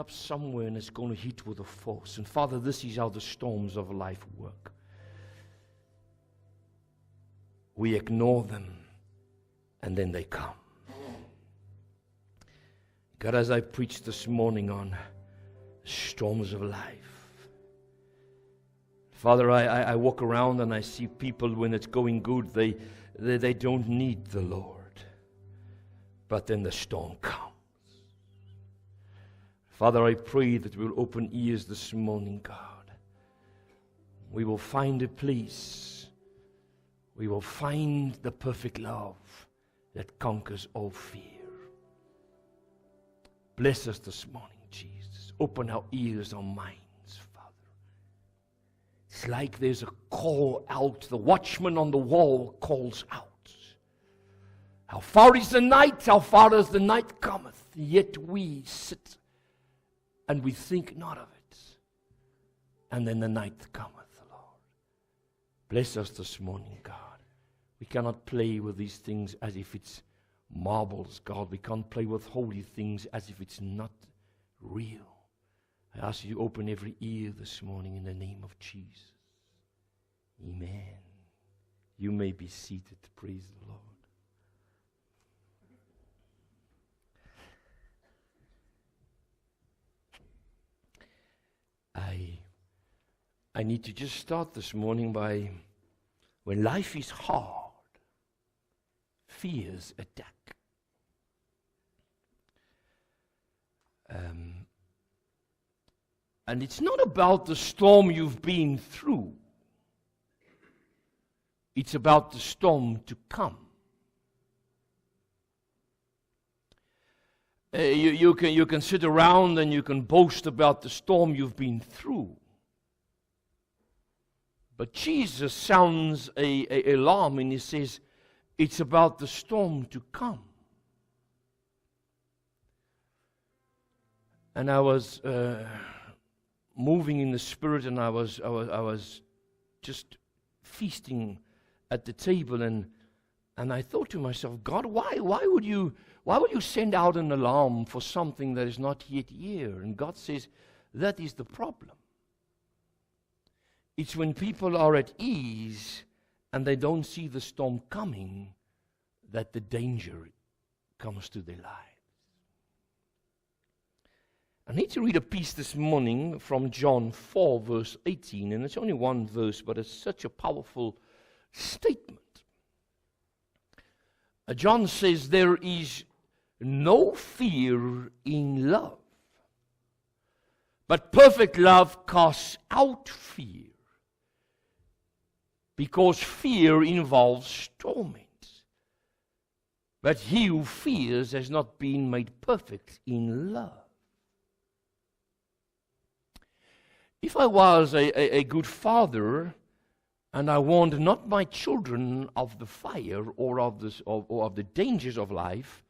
up somewhere and it's going to hit with a force. And Father, this is how the storms of life work. We ignore them, and then they come. God, as I preached this morning on storms of life, Father, I walk around and I see people when it's going good, they don't need the Lord. But then the storm comes. Father, I pray that we'll open ears this morning, God. We will find a place. We will find the perfect love that conquers all fear. Bless us this morning, Jesus. Open our ears, our minds, Father. It's like there's a call out. The watchman on the wall calls out. How far is the night? How far is the night cometh? Yet we sit and we think not of it. And then the night cometh, Lord. Bless us this morning, God. We cannot play with these things as if it's marbles, God. We can't play with holy things as if it's not real. I ask you to open every ear this morning in the name of Jesus. Amen. You may be seated. Praise the Lord. I need to just start this morning by, when life is hard, fears attack. And it's not about the storm you've been through. It's about the storm to come. You can sit around and you can boast about the storm you've been through. But Jesus sounds an alarm and he says, it's about the storm to come. And I was moving in the Spirit, and I was just feasting at the table, and I thought to myself, God, why would you send out an alarm for something that is not yet here? And God says, that is the problem. It's when people are at ease and they don't see the storm coming that the danger comes to their lives. I need to read a piece this morning from John 4, verse 18, and it's only one verse, but it's such a powerful statement. John says, there is no fear in love, but perfect love casts out fear, because fear involves torment. But he who fears has not been made perfect in love. If I was a good father, and I warned not my children of the fire or of the dangers of life,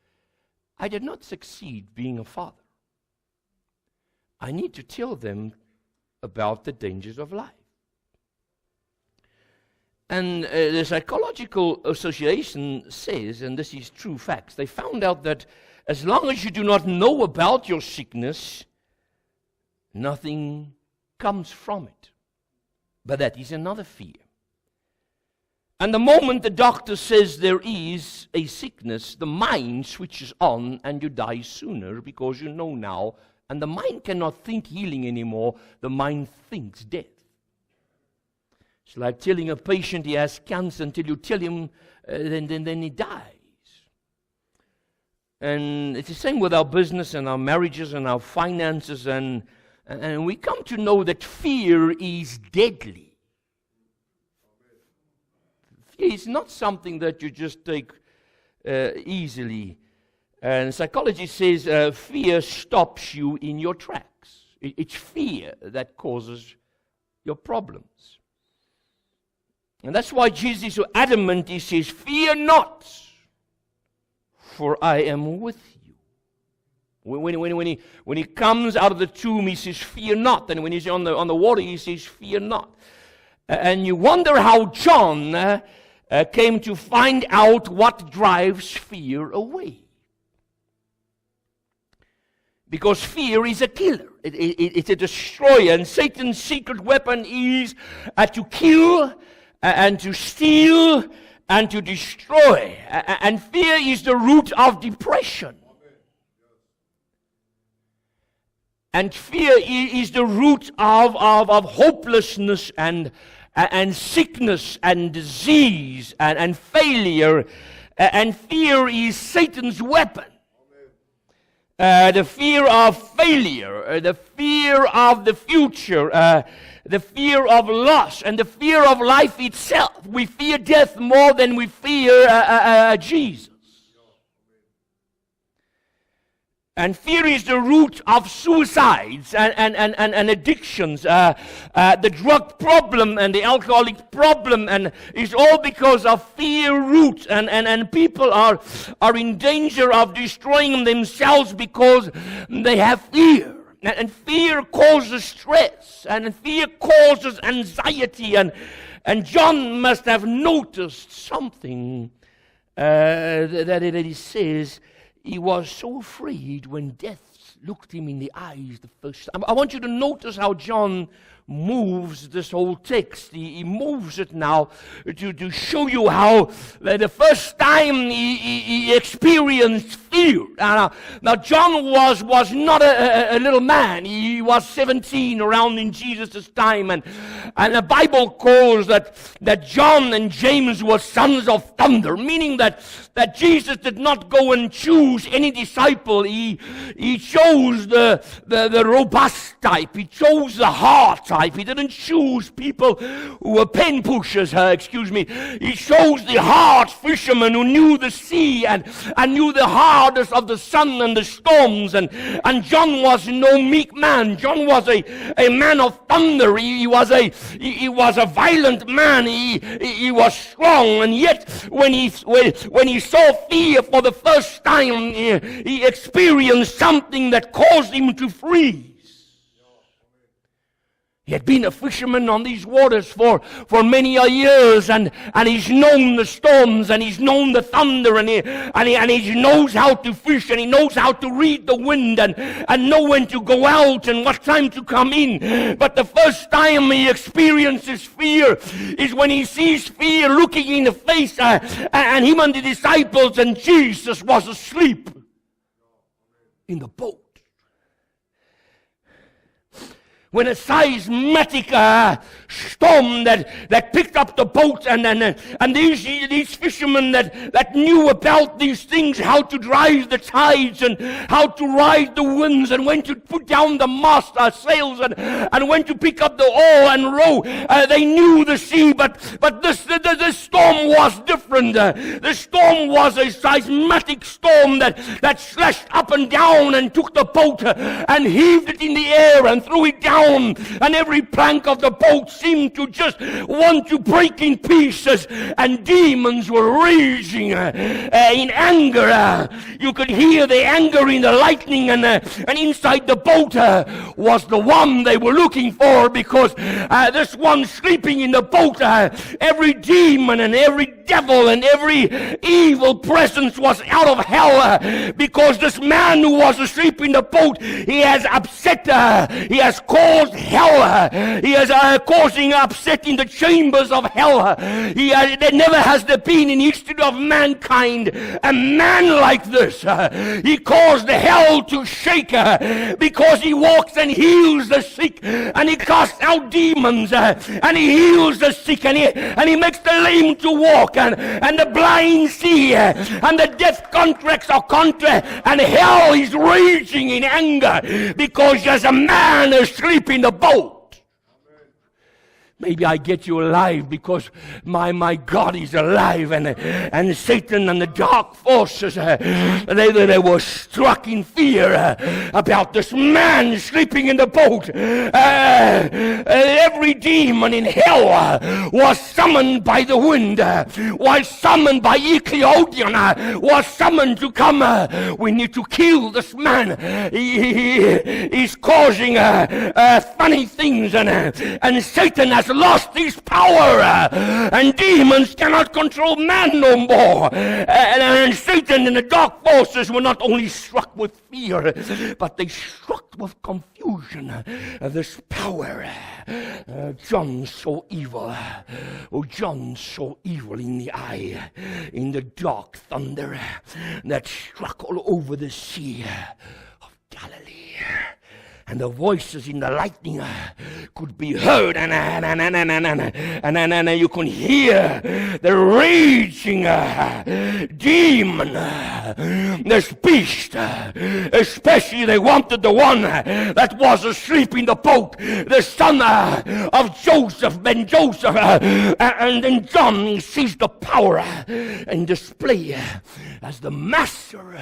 I did not succeed being a father. I need to tell them about the dangers of life. And the Psychological Association says, and this is true facts, they found out that as long as you do not know about your sickness, nothing comes from it. But that is another fear. And the moment the doctor says there is a sickness, the mind switches on and you die sooner because you know now. And the mind cannot think healing anymore. The mind thinks death. It's like telling a patient he has cancer until you tell him, then he dies. And it's the same with our business and our marriages and our finances. And we come to know that fear is deadly. Fear is not something that you just take easily. And psychology says fear stops you in your tracks. It's fear that causes your problems. And that's why Jesus is so adamant. He says, fear not, for I am with you. When he comes out of the tomb, he says, fear not. And when he's on the water, he says, fear not. And you wonder how John came to find out what drives fear away. Because fear is a killer. It's a destroyer. And Satan's secret weapon is to kill and to steal and to destroy. And fear is the root of depression. And fear is the root of hopelessness and sickness and disease and failure. And fear is Satan's weapon. The fear of failure, the fear of the future, the fear of loss, and the fear of life itself. We fear death more than we fear Jesus. And fear is the root of suicides and addictions. The drug problem and the alcoholic problem, and it's all because of fear root. And people are in danger of destroying themselves because they have fear. And fear causes stress, and fear causes anxiety. And John must have noticed something that he says. He was so afraid when death looked him in the eyes the first time. I want you to notice how John moves this whole text. He moves it now to show you how the first time he experienced fear. Now John was not a little man. He was 17 around in Jesus' time. And the Bible calls that John and James were sons of thunder, meaning that Jesus did not go and choose any disciple. He chose the robust type. He chose the hard type. He didn't choose people who were pen pushers, He chose the hard fishermen who knew the sea and knew the hardest of the sun and the storms. And John was no meek man. John was a man of thunder. He was a violent man. He was strong. And yet when he saw fear for the first time, he experienced something that caused him to freeze. He had been a fisherman on these waters for many years, and he's known the storms, and he's known the thunder, and he knows how to fish, and he knows how to read the wind, and know when to go out and what time to come in. But the first time he experiences fear is when he sees fear looking in the face, and him and the disciples, and Jesus was asleep in the boat. When a seismic storm that picked up the boat, and these fishermen that knew about these things, how to drive the tides and how to ride the winds, and when to put down the mast sails and when to pick up the oar and row, they knew the sea. But the storm was different. The storm was a seismic storm that slashed up and down and took the boat and heaved it in the air and threw it down. And every plank of the boat seemed to just want to break in pieces, and demons were raging in anger. You could hear the anger in the lightning, and inside the boat was the one they were looking for, because this one sleeping in the boat, every demon and every devil and every evil presence was out of hell, because this man who was asleep in the boat, he has upset, he has caused hell, he is causing upset in the chambers of hell. There never has there been in history of mankind a man like this. He caused hell to shake because he walks and heals the sick, and he casts out demons, and he heals the sick, and he makes the lame to walk, and the blind see, and the deaf contracts are contract, and hell is raging in anger because there's a man asleep in the boat. Maybe I get you alive because my God is alive, and Satan and the dark forces, they were struck in fear about this man sleeping in the boat. Every demon in hell was summoned by the wind, was summoned by Icliodion, was summoned to come. We need to kill this man. He's causing funny things, and Satan has has lost his power, and demons cannot control man no more. And Satan and the dark forces were not only struck with fear, but they struck with confusion. This power, John saw evil. Oh, John saw evil in the eye, in the dark thunder that struck all over the sea of Galilee. And the voices in the lightning could be heard, and you can hear the raging demon, this beast. Especially they wanted the one that was asleep in the boat, the son of Joseph, Ben Joseph. And then John sees the power and display as the master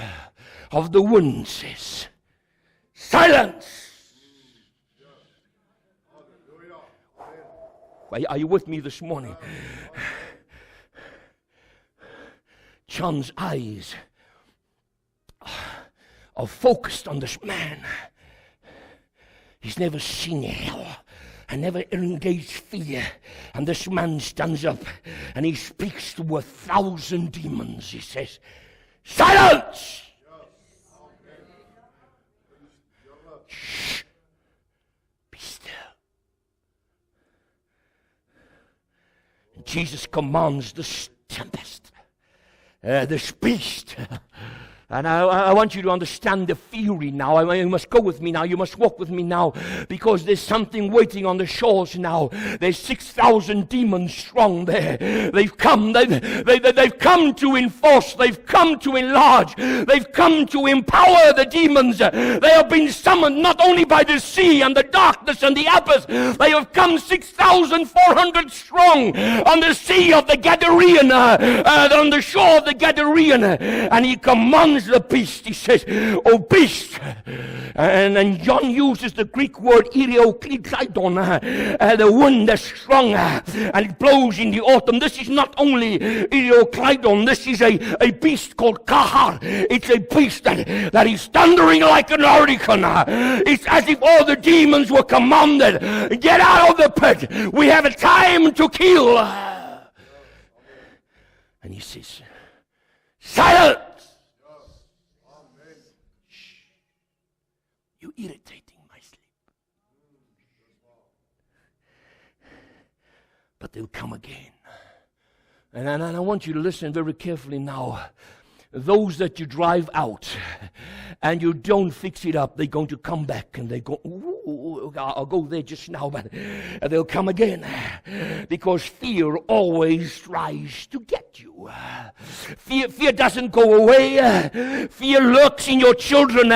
of the wind says, silence! Are you with me this morning? John's eyes are focused on this man. He's never seen hell and never engaged fear. And this man stands up and he speaks to 1,000 demons. He says, silence! Shh. Be still. Jesus commands this tempest, this beast. And I want you to understand the theory now. You must go with me now. You must walk with me now. Because there's something waiting on the shores now. There's 6,000 demons strong there. They've come. They've come to enforce. They've come to enlarge. They've come to empower the demons. They have been summoned not only by the sea and the darkness and the abyss. They have come 6,400 strong on the sea of the Gadarean, on the shore of the Gadarean. And he commands the beast. He says, oh beast. And John uses the Greek word Rooihuiskraal. The wind is strong and it blows in the autumn. This is not only Rooihuiskraal. This is a beast called Kahar. It's a beast that is thundering like an hurricane. It's as if all the demons were commanded, get out of the pit. We have a time to kill. And he says, silence. You're irritating my sleep. But they'll come again. And I want you to listen very carefully now. Those that you drive out and you don't fix it up, they're going to come back and they go, ooh, I'll go there just now, but they'll come again. Because fear always tries to get you. Fear doesn't go away. Fear lurks in your children.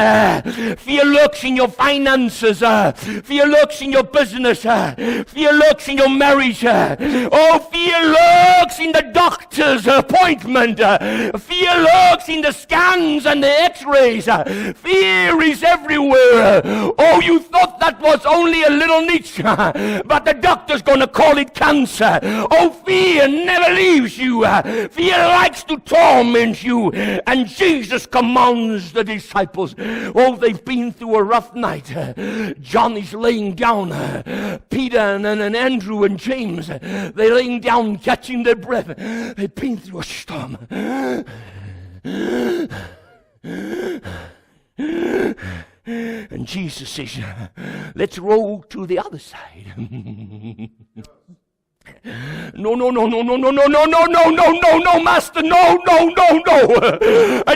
Fear lurks in your finances. Fear lurks in your business. Fear lurks in your marriage. Oh, fear lurks in the doctor's appointment. Fear lurks in the scans and the x-rays. Fear is everywhere. Oh, you thought that was only a little niche, but the doctor's going to call it cancer. Oh, fear never leaves you. Fear likes to torment you. And Jesus commands the disciples. Oh, they've been through a rough night. John is laying down. Peter and Andrew and James, they're laying down catching their breath. They've been through a storm. And Jesus says, let's roll to the other side. No, Master, no.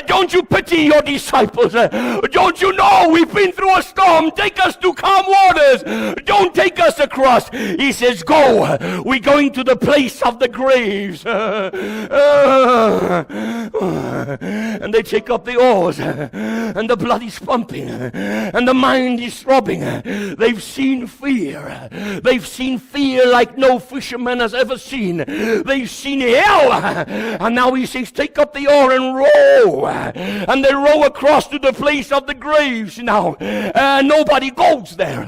Don't you pity your disciples? Don't you know we've been through a storm? Take us to calm waters. Don't take us across. He says, go. We're going to the place of the graves. And they take up the oars, and the blood is pumping, and the mind is throbbing. They've seen fear. They've seen fear like no fisherman has ever seen. They've seen hell. And now he says, take up the oar and row. And they row across to the place of the graves now. Nobody goes there.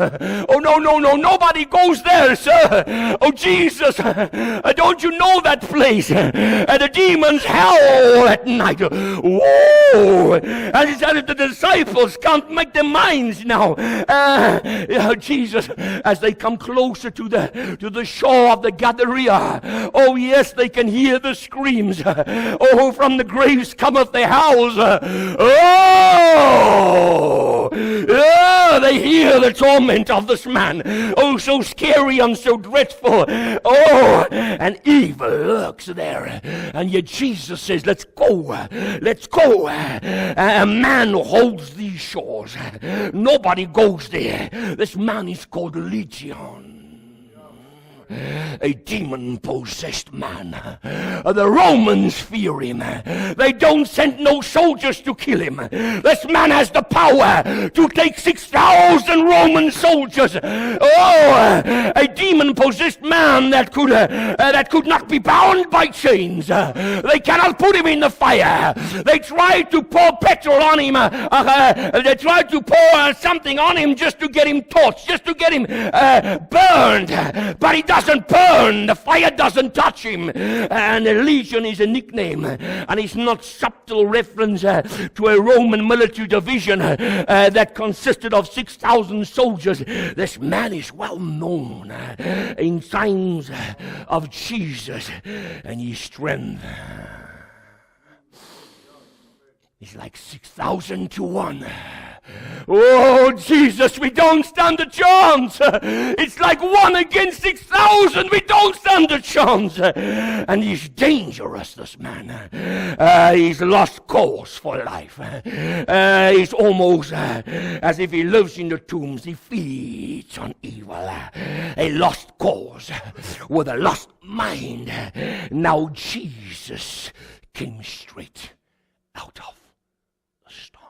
Oh, no, nobody goes there, sir. Oh, Jesus, don't you know that place? The demons howl all at night. Whoa! And he said, the disciples can't make their minds now. Jesus, as they come closer to the shore of the Gadara, oh yes, they can hear the screams. Oh, from the graves cometh the howls. Oh, they hear the torment of this man. Oh, so scary and so dreadful. Oh, and evil lurks there. And yet Jesus says, let's go. Let's go. A man who holds these shores. Nobody goes there. This man is called Legion. A demon-possessed man. The Romans fear him. They don't send no soldiers to kill him. This man has the power to take 6,000 Roman soldiers. Oh, a demon-possessed man that could not be bound by chains. They cannot put him in the fire. They tried to pour petrol on him. They tried to pour something on him just to get him torched, just to get him burned. But he doesn't burn. The fire doesn't touch him. And a legion is a nickname, and it's not subtle reference to a Roman military division that consisted of 6,000 soldiers. This man is well known in times of Jesus and his strength. It's like 6,000 to 1. Oh, Jesus, we don't stand a chance. It's like 1 against 6,000. We don't stand a chance. And he's dangerous, this man. He's lost course for life. He's almost as if he lives in the tombs. He feeds on evil. A lost cause with a lost mind. Now Jesus came straight out of the storm.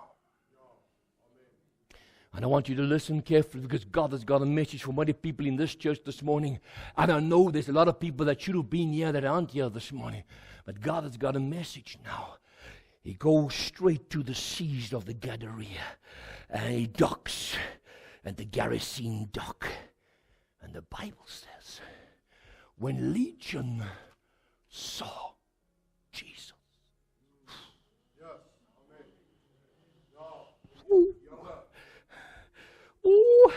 And I want you to listen carefully, because God has got a message for many people in this church this morning. And I know there's a lot of people that should have been here that aren't here this morning. But God has got a message now. He goes straight to the seas of the Gadara. And he docks at the Gerasene dock. And the Bible says, when Legion saw Jesus. Ooh.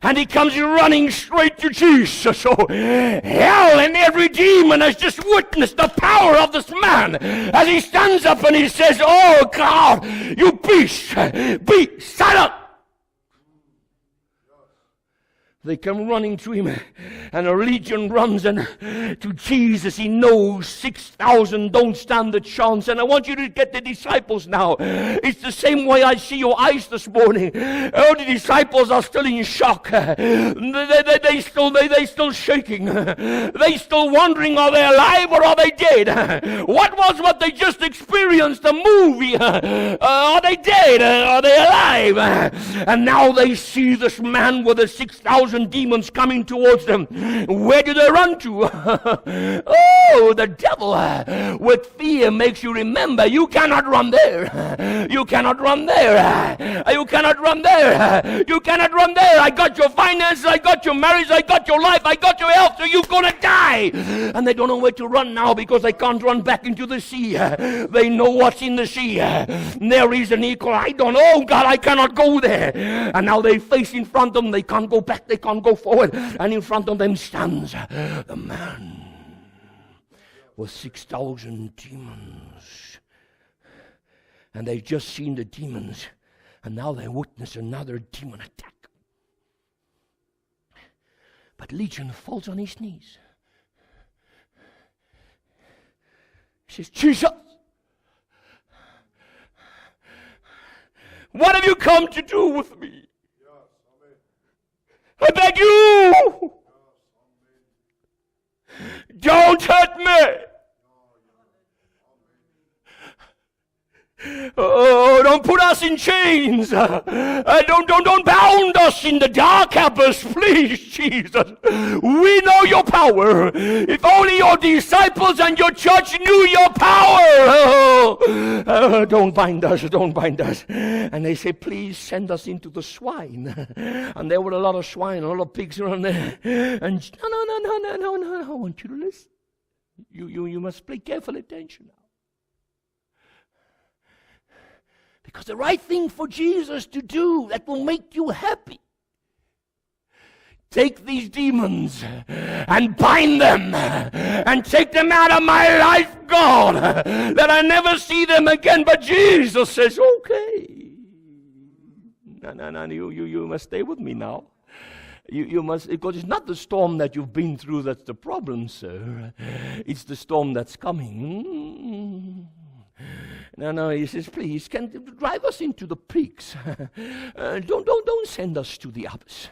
And he comes running straight to Jesus. So hell and every demon has just witnessed the power of this man as he stands up and he says, oh God, you beast, be silent. They come running to him, and a legion runs and to Jesus. He knows 6,000 don't stand a chance. And I want you to get the disciples now. It's the same way I see your eyes this morning. Oh, the disciples are still in shock. They still shaking. They still wondering, are they alive or are they dead? What they just experienced, the movie? Are they dead? Are they alive? And now they see this man with the 6,000 demons coming towards them. Where do they run to? Oh, the devil with fear makes you remember you cannot run there. You cannot run there. You cannot run there. You cannot run there. I got your finances, I got your marriage, I got your life, I got your health, so you're gonna die. And they don't know where to run now because they can't run back into the sea. They know what's in the sea. There is an equal, I don't know, oh God, I cannot go there. And now they face in front of them, they can't go back, they can't go forward, and in front of them stands the man with 6,000 demons. And they've just seen the demons, and now they witness another demon attack. But Legion falls on his knees. He says, Jesus, what have you come to do with me? I beg you, don't hurt me. Oh, don't put us in chains. Don't bound us in the dark abyss, please, Jesus. We know your power. If only your disciples and your church knew your power. Don't bind us, don't bind us. And they say, please send us into the swine. And there were a lot of swine, a lot of pigs around there. And no, I want you to listen. You must pay careful attention now. Because the right thing for Jesus to do that will make you happy, take these demons and bind them and take them out of my life, God, that I never see them again. But Jesus says, okay. No, you must stay with me now. You must, because it's not the storm that you've been through that's the problem, sir. It's the storm that's coming. No, he says, please, can drive us into the pigs. Don't send us to the abyss.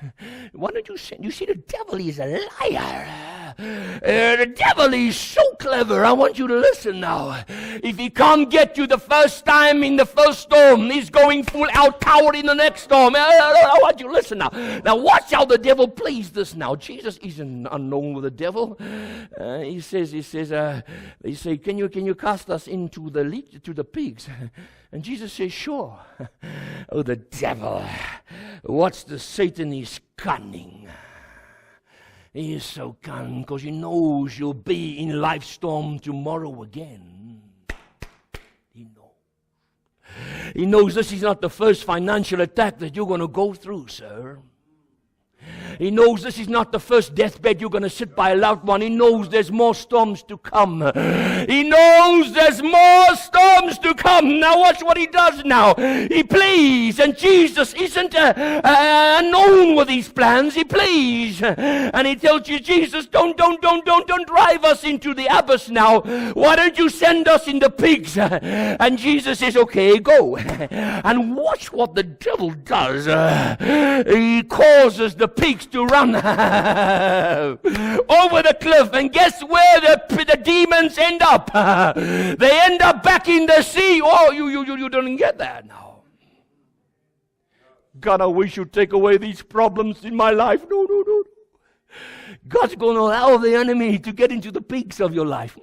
Why don't you send? You see, the devil is a liar. The devil is so clever. I want you to listen now. If he can't get you the first time in the first storm, he's going full out power in the next storm. I want you to listen now. Now watch how the devil plays this now. Jesus isn't unknown with the devil. He says, can you cast us into the pigs? And Jesus says, sure. Oh, the devil. Watch the Satan is cunning. He is so cunning because he knows you'll be in life storm tomorrow again. He knows. He knows this is not the first financial attack that you're going to go through, sir. He knows this is not the first deathbed you're going to sit by a loved one. He knows there's more storms to come. He knows there's more storms to come. Now watch what he does now. He plays, and Jesus isn't unknown with his plans. He plays, and he tells you, Jesus, don't drive us into the abyss now. Why don't you send us in the pigs? And Jesus says, okay, go. And watch what the devil does. He causes the pigs to run over the cliff, and guess where the demons end up? They end up back in the sea. Oh, you don't get that now. God, I wish you'd take away these problems in my life. No. God's going to allow the enemy to get into the pigs of your life.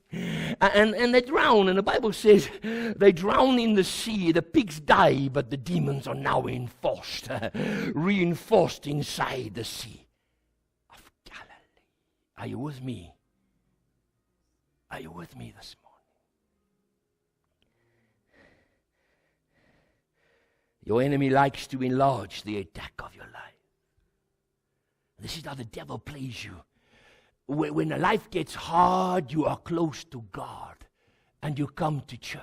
And they drown, and the Bible says they drown in the sea. The pigs die, but the demons are now reinforced inside the sea of Galilee. Are you with me? Are you with me this morning? Your enemy likes to enlarge the attack of your life. This is how the devil plays you. When life gets hard, you are close to God and you come to church.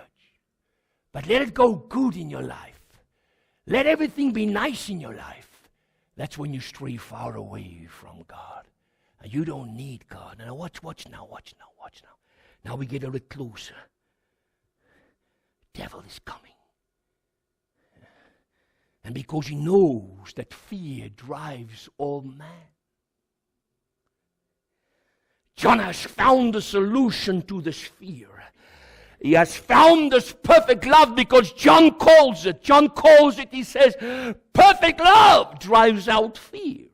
But let it go good in your life. Let everything be nice in your life. That's when you stray far away from God. And you don't need God. Now watch now. Now we get a little closer. Devil is coming. And because he knows that fear drives all man, John has found the solution to this fear. He has found this perfect love because John calls it, he says, perfect love drives out fear.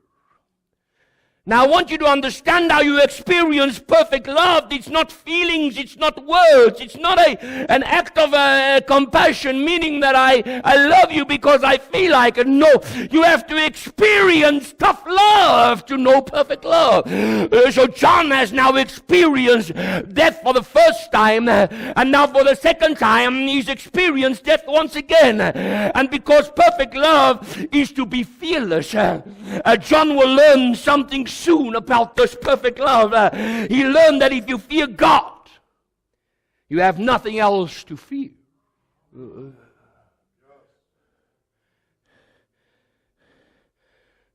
Now I want you to understand how you experience perfect love. It's not feelings, it's not words, it's not an act of compassion, meaning that I love you because I feel like it. No, you have to experience tough love to know perfect love. So John has now experienced death for the first time, and now for the second time he's experienced death once again. And because perfect love is to be fearless, John will learn something soon about this perfect love. He learned that if you fear God, you have nothing else to fear.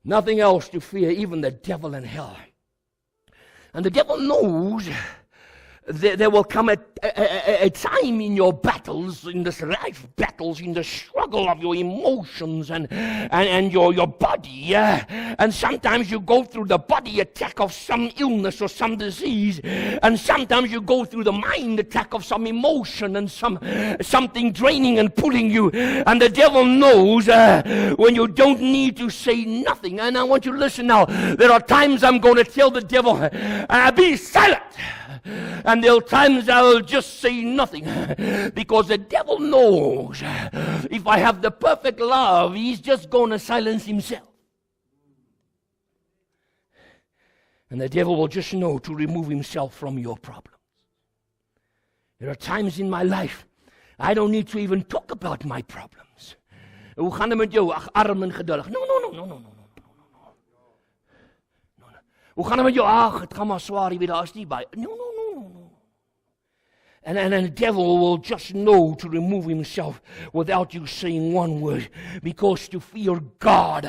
Nothing else to fear, even the devil and hell. And the devil knows there will come a time in your battles, in this life battles, in the struggle of your emotions and your body. And sometimes you go through the body attack of some illness or some disease. And sometimes you go through the mind attack of some emotion and something draining and pulling you. And the devil knows when you don't need to say nothing. And I want you to listen now. There are times I'm going to tell the devil, be silent. And there are times I'll just say nothing, because the devil knows if I have the perfect love, he's just going to silence himself. And the devil will just know to remove himself from your problems. There are times in my life, I don't need to even talk about my problems. Hoe gaan dit met jou? Ag, arm en geduldig. No. Hoe gaan dit met jou? Ag, dit gaan maar swaar, jy weet, daar is nie baie. No. And the devil will just know to remove himself without you saying one word, because to fear God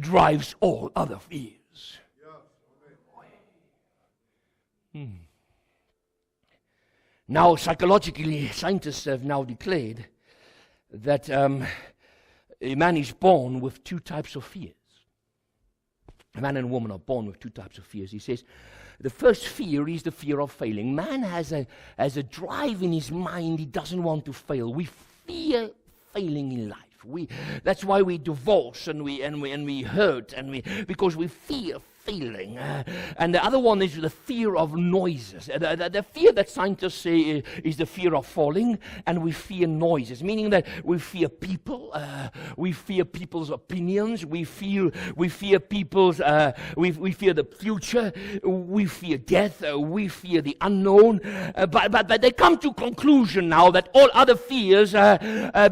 drives all other fears. Now, psychologically, scientists have now declared that a man is born with two types of fears. A man and a woman are born with two types of fears. He says, the first fear is the fear of failing. Man has a drive in his mind. He doesn't want to fail. We fear failing in life. That's why we divorce and we hurt because we fear failing. And the other one is the fear of noises. The fear that scientists say is the fear of falling, and we fear noises, meaning that we fear people, we fear people's opinions, we fear people's, we fear the future, we fear death, we fear the unknown. But they come to conclusion now that all other fears,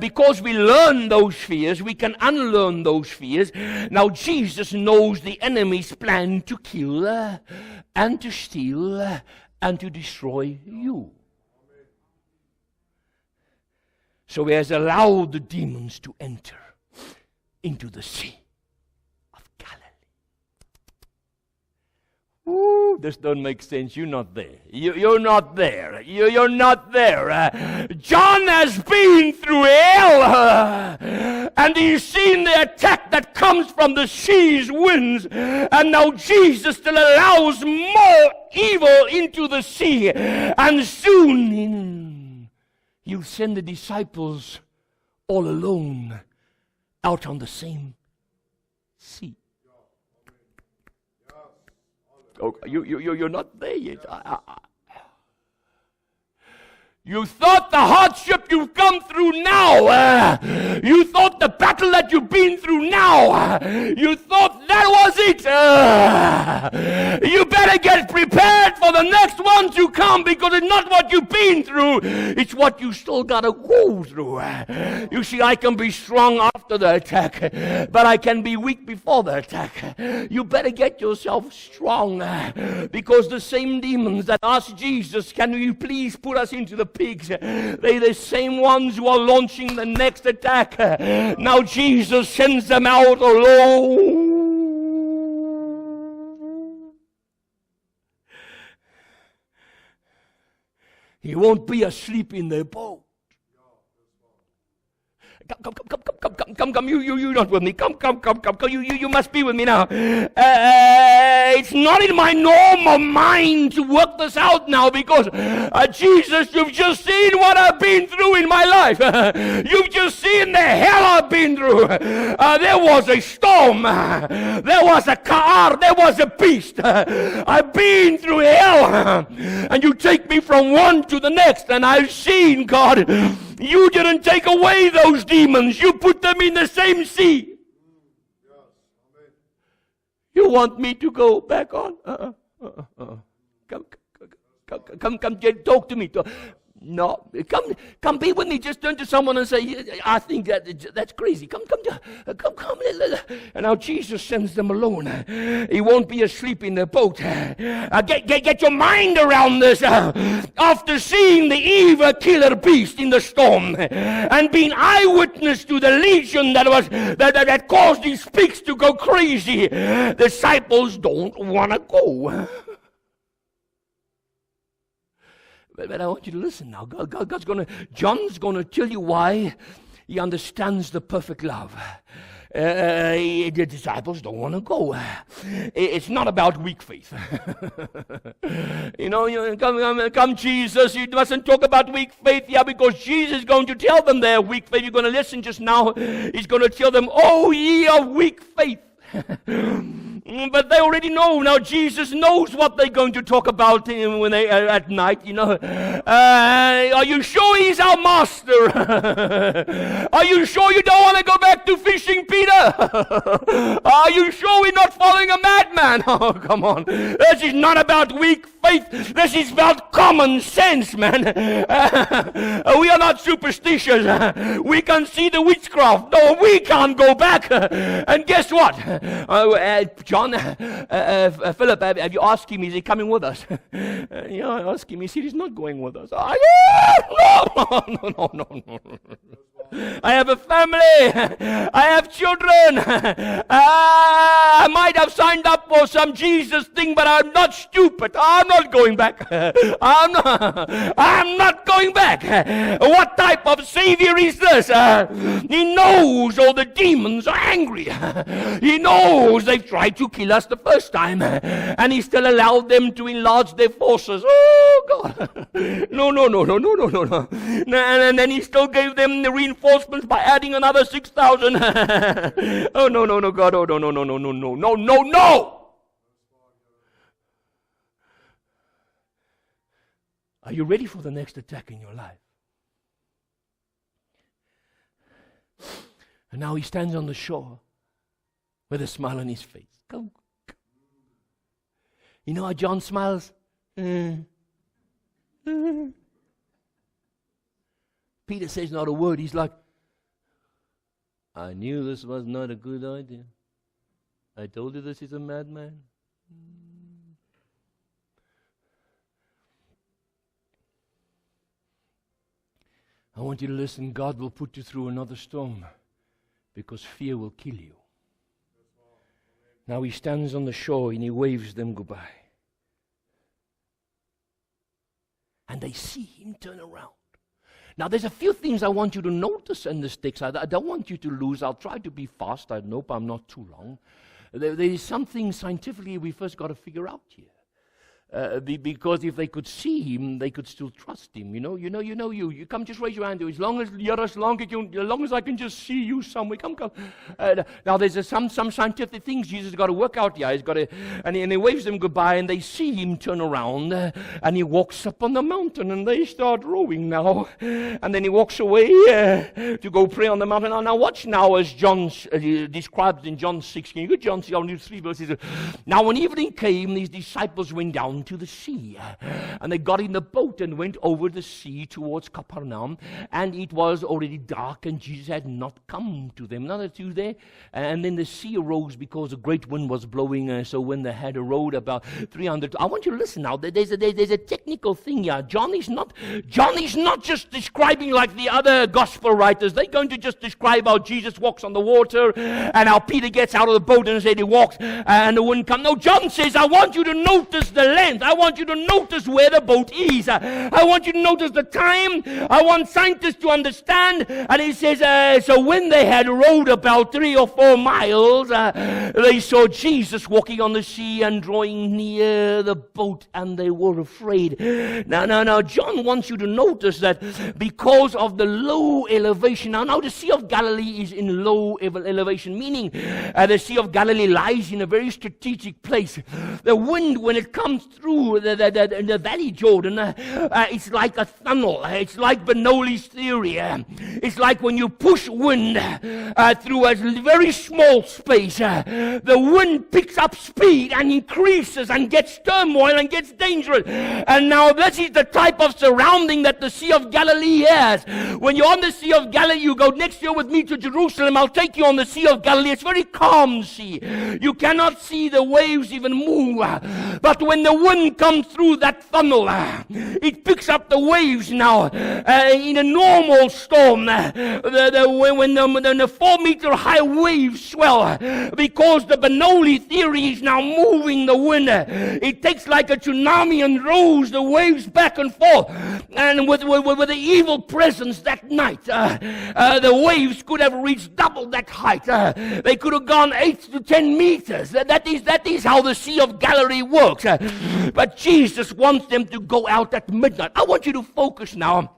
because we learn those fears, we can unlearn those fears. Now Jesus knows the enemy's plan to kill and to steal and to destroy you. So he has allowed the demons to enter into the sea of Galilee. Ooh, this don't make sense. You're not there. You're not there. You're not there. John has been through hell, and he's seen the attack that comes from the sea's winds. And now Jesus still allows more evil into the sea. And soon he'll send the disciples all alone out on the same sea. Oh, you're not there yet. You thought the hardship you've come through now, you thought the battle that you've been through now, you thought that was it. You better get prepared for the next one to come, because it's not what you've been through, it's what you still got to go through. You see, I can be strong after the attack, but I can be weak before the attack. You better get yourself strong, because the same demons that asked Jesus, can you please put us into the pigs, they're the same ones who are launching the next attack. Now Jesus sends them out alone. He won't be asleep in their boat. Come, you're not with me. Come, you must be with me now. It's not in my normal mind to work this out now, because Jesus, you've just seen what I've been through in my life. You've just seen the hell I've been through. There was a storm. There was a car. There was a beast. I've been through hell. And you take me from one to the next, and I've seen, God, you didn't take away those demons. You put them in the same sea. You want me to go back on? Come, talk to me. No, come be with me. Just turn to someone and say, I think that's crazy. Come. And now Jesus sends them alone. He won't be asleep in the boat. Get your mind around this. After seeing the evil killer beast in the storm and being eyewitness to the legion that caused these pigs to go crazy, disciples don't want to go. But I want you to listen now. John's going to tell you why he understands the perfect love. The disciples don't want to go. It's not about weak faith. Come Jesus, you mustn't talk about weak faith. Yeah, because Jesus is going to tell them they're weak faith. You're going to listen just now. He's going to tell them, oh, ye of weak faith. But they already know. Now Jesus knows what they're going to talk about when they at night, Are you sure he's our master? Are you sure you don't want to go back to fishing, Peter? Are you sure we're not following a madman? Oh, come on. This is not about weak faith. This is about common sense, man. We are not superstitious. We can see the witchcraft. No, we can't go back. And guess what? John, Philip, have you asked him, is he coming with us? I asked him, he said he's not going with us. No. I have a family. I have children. I might have signed up for some Jesus thing, but I'm not stupid. I'm not going back. I'm not going back. What type of Savior is this? He knows all the demons are angry. He knows they've tried to kill us the first time, and he still allowed them to enlarge their forces. Oh God. No. And then he still gave them the reinforcements by adding another 6,000. Oh no, God. Oh no. Are you ready for the next attack in your life? And now he stands on the shore with a smile on his face. Go. You know how John smiles? Peter says not a word. He's like, I knew this was not a good idea. I told you this is a madman. I want you to listen. God will put you through another storm because fear will kill you. Now he stands on the shore and he waves them goodbye. And they see him turn around. Now there's a few things I want you to notice in this text. I don't want you to lose. I'll try to be fast. I hope I'm not too long. There is something scientifically we first got to figure out here. Because if they could see him, they could still trust him. You come, just raise your hand. As long as I can just see you somewhere, come. Now there's some scientific things Jesus has got to work out here. And he waves them goodbye, and they see him turn around, and he walks up on the mountain, and they start rowing now, and then he walks away to go pray on the mountain. Now watch now as John describes in John 6. Can you go John 6? I'll read 3 verses. Now when evening came, these disciples went down to the sea, and they got in the boat and went over the sea towards Capernaum, and it was already dark, and Jesus had not come to them. Now that's there, and then the sea arose because a great wind was blowing. So when they had rowed about 300, I want you to listen now. There's a technical thing here. John is not just describing like the other gospel writers. They're going to just describe how Jesus walks on the water and how Peter gets out of the boat and said he walks and the wind comes. No, John says, I want you to notice the land. I want you to notice where the boat is. I want you to notice the time. I want scientists to understand. And he says, so when they had rowed about 3 or 4 miles, they saw Jesus walking on the sea and drawing near the boat, and they were afraid. Now, John wants you to notice that because of the low elevation. Now the Sea of Galilee is in low elevation, meaning the Sea of Galilee lies in a very strategic place. The wind, when it comes through the Valley Jordan, it's like a funnel. It's like Bernoulli's theory. It's like when you push wind through a very small space, the wind picks up speed and increases and gets turmoil and gets dangerous. And now this is the type of surrounding that the Sea of Galilee has. When you're on the Sea of Galilee, you go next year with me to Jerusalem. I'll take you on the Sea of Galilee. It's a very calm sea. You cannot see the waves even move. But when the wind comes through that funnel, it picks up the waves now. In a normal storm, when the 4-meter high waves swell, because the Bernoulli theory is now moving the wind, it takes like a tsunami and rolls the waves back and forth. And with the evil presence that night, the waves could have reached double that height. They could have gone 8 to 10 meters. That is how the Sea of Galilee works. But Jesus wants them to go out at midnight. I want you to focus now.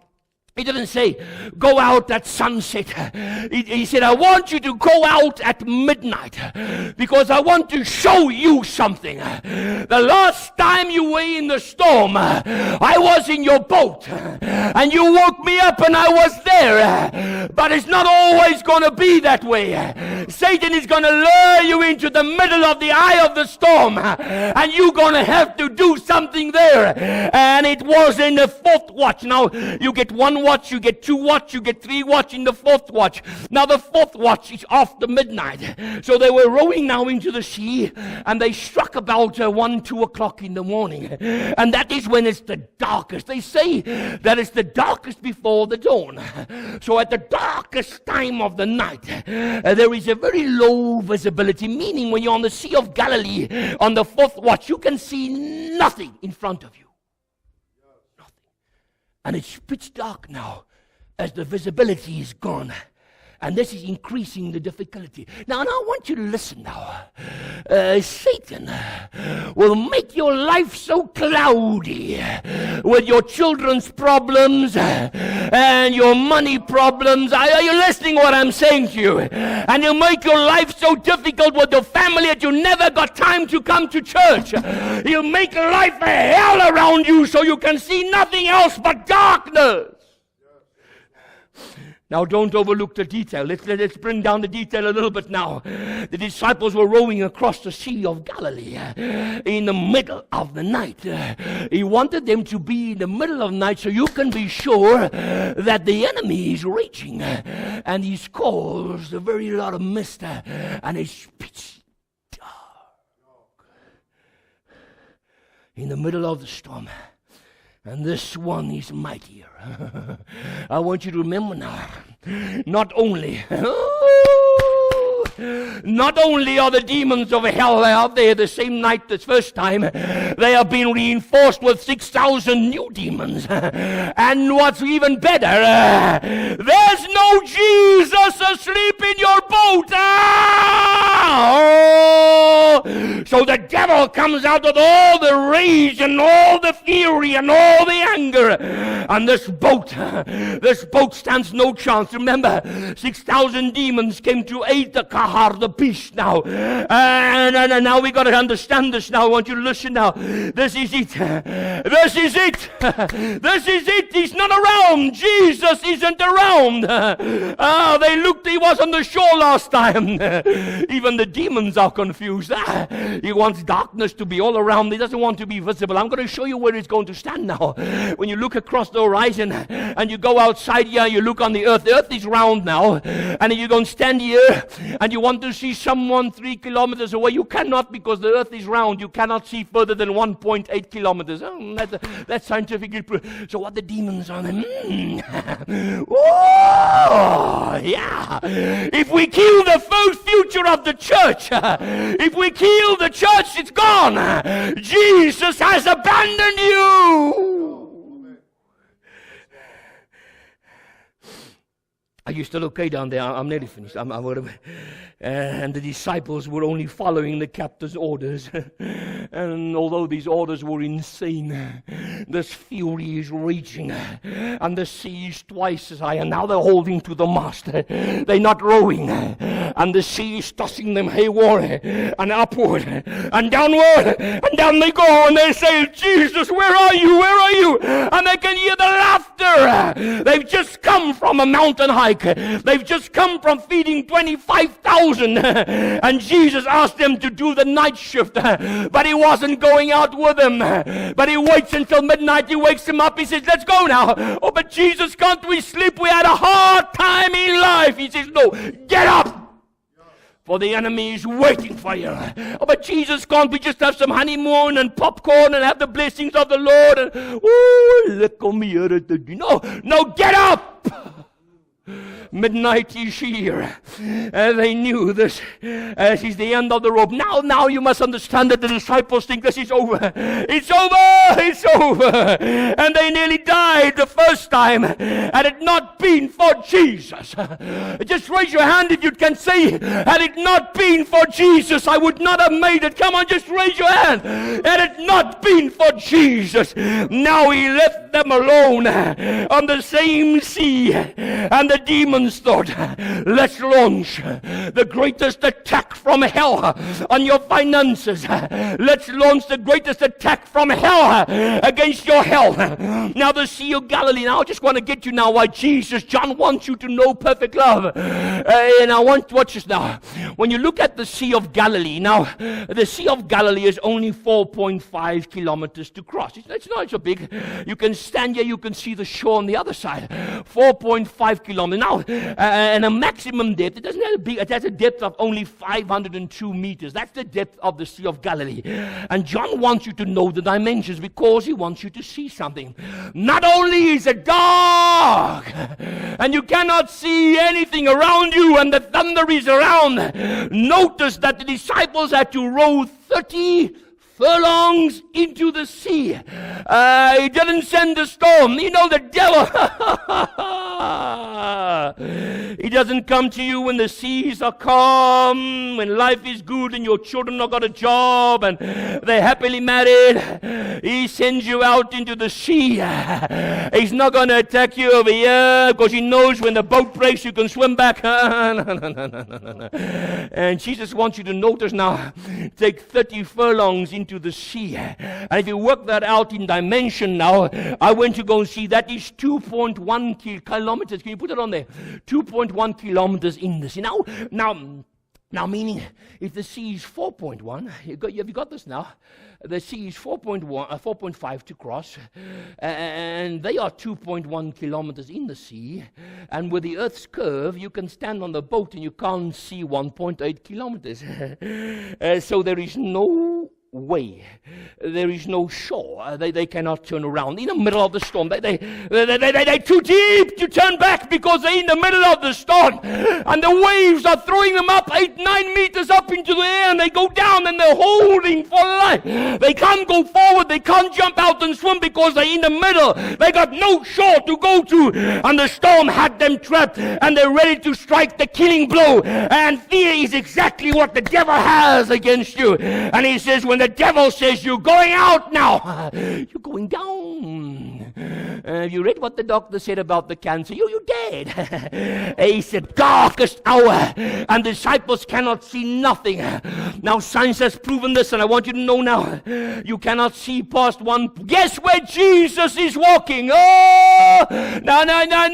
He didn't say, go out at sunset. He said, I want you to go out at midnight because I want to show you something. The last time you were in the storm, I was in your boat and you woke me up and I was there. But it's not always going to be that way. Satan is going to lure you into the middle of the eye of the storm and you're going to have to do something there. And it was in the fourth watch. Now, you get one watch, you get 2 watch, you get 3 watch in the fourth watch. Now the fourth watch is after midnight. So they were rowing now into the sea, and they struck about 1, 2 o'clock in the morning. And that is when it's the darkest. They say that it's the darkest before the dawn. So at the darkest time of the night, there is a very low visibility, meaning when you're on the Sea of Galilee on the fourth watch, you can see nothing in front of you. And it's pitch dark now as the visibility is gone. And this is increasing the difficulty. Now I want you to listen now. Satan will make your life so cloudy with your children's problems and your money problems. Are you listening what I'm saying to you? And he'll make your life so difficult with your family that you never got time to come to church. He'll make life a hell around you so you can see nothing else but darkness. Now, don't overlook the detail. Let's bring down the detail a little bit now. The disciples were rowing across the Sea of Galilee in the middle of the night. He wanted them to be in the middle of the night so you can be sure that the enemy is raging. And he's caused a very lot of mist. And it's pitch dark in the middle of the storm. And this one is mightier. I want you to remember now, not only are the demons of hell out there the same night as first time, they have been reinforced with 6,000 new demons. And what's even better, there's no Jesus asleep in your boat. So the devil comes out with all the rage and all the fury and all the anger. And this boat stands no chance. Remember, 6,000 demons came to aid the Kahar, the beast now. And now we got to understand this now. I want you to listen now. This is it. This is it. This is it. He's not around. Jesus isn't around. They looked. He was on the shore last time. Even the demons are confused. He wants darkness to be all around. He doesn't want to be visible. I'm going to show you where he's going to stand now. When you look across the horizon and you go outside here, you look on the earth. The earth is round now. And you're going to stand here and you want to see someone 3 kilometers away. You cannot, because the earth is round. You cannot see further than 1.8 kilometers. That's scientifically proven. So what the demons are? Oh, yeah. If we kill the future of the church, if we kill the church, it's gone. Jesus has abandoned you. Are you still okay down there? I'm nearly finished. And the disciples were only following the captain's orders. And although these orders were insane, this fury is raging. And the sea is twice as high. And now they're holding to the mast. They're not rowing. And the sea is tossing them hayward and upward and downward. And down they go. And they say, Jesus, where are you? Where are you? And they can hear the laughter. They've just come from a mountain hike. They've just come from feeding 25,000. And Jesus asked them to do the night shift. But he wasn't going out with them. But he waits until midnight. He wakes them up. He says, let's go now. Oh, but Jesus, can't we sleep? We had a hard time in life. He says, no, get up. For the enemy is waiting for you. Oh, but Jesus, can't we just have some honeymoon and popcorn and have the blessings of the Lord? And, oh, look on me. No, get up. Midnight is here. They knew this is the end of the rope. Now you must understand that the disciples think this is over. It's over! It's over! And they nearly died the first time had it not been for Jesus. Just raise your hand if you can say, had it not been for Jesus, I would not have made it. Come on, just raise your hand. Had it not been for Jesus. Now he left them alone on the same sea, and the demons thought, let's launch the greatest attack from hell on your finances. Let's launch the greatest attack from hell against your health. Now the Sea of Galilee. Now I just want to get you now why John wants you to know perfect love. And I want to watch this now. When you look at the Sea of Galilee, now the Sea of Galilee is only 4.5 kilometers to cross. It's not so big. You can stand here, you can see the shore on the other side. 4.5 kilometers. Now, and a maximum depth, it doesn't have a big, it has a depth of only 502 meters. That's the depth of the Sea of Galilee. And John wants you to know the dimensions because he wants you to see something. Not only is it dark, and you cannot see anything around you, and the thunder is around. Notice that the disciples had to row 30 furlongs into the sea. He didn't send a storm. You know, the devil, he doesn't come to you when the seas are calm, when life is good and your children have got a job and they're happily married. He sends you out into the sea. He's not going to attack you over here because he knows when the boat breaks you can swim back. No. And Jesus wants you to notice now, take 30 furlongs into the sea. And if you work that out in dimension now, I went to go and see that is 2.1 kilometers. Can you put it on there? 2.1 kilometers in the sea. Now meaning, if the sea is 4.1, have you got this now? The sea is 4.5 to cross, and they are 2.1 kilometers in the sea. And with the Earth's curve, you can stand on the boat and you can't see 1.8 kilometers. So there is no way. There is no shore. They cannot turn around in the middle of the storm. They're too deep to turn back because they're in the middle of the storm, and the waves are throwing them up 8-9 meters up into the air, and they go down and they're holding for life. They can't go forward. They can't jump out and swim because they're in the middle. They got no shore to go to, and the storm had them trapped, and they're ready to strike the killing blow. And fear is exactly what the devil has against you. And he says, when the devil says you're going out now, you're going down. Have you read what the doctor said about the cancer? You're dead. He said, darkest hour, and disciples cannot see nothing. Now science has proven this, and I want you to know now, you cannot see past one. Guess where Jesus is walking? Oh, now,